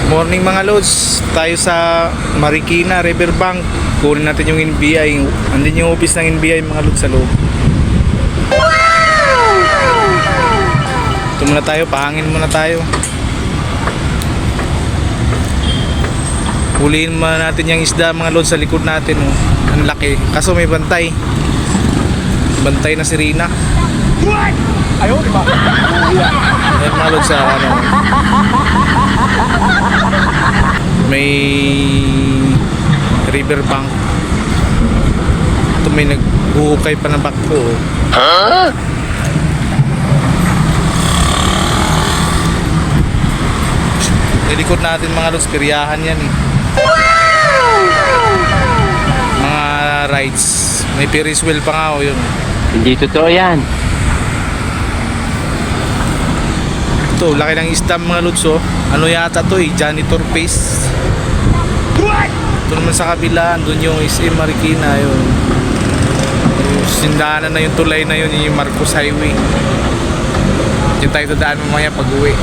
Morning mga lods, tayo sa Marikina Riverbank. Kunin natin yung NBI. Andun yung office ng NBI mga lods sa loob. Ito muna tayo, pahangin muna tayo. Huliin muna natin yung isda mga lods sa likod natin. Oh. Ang laki, kaso may bantay. Bantay na si Rina. Ayaw, di ba? Ayan mga lods sa ano. May riverbank. Ito may naghuhukay pa ng bako. Huh? Nilikod natin mga lods, piryahan yan eh. Mga rides. May Ferris wheel pa nga o yun. Hindi totoo yan. Ito, laki ng isda mga lods oh. Ano yata to eh, janitor face. Ito naman sa kabila, doon yung SM Marikina yun. Yung sindahanan na yung tulay na yun, yung Marcos Highway. Diyan tayo dadaan mamaya pag uwi.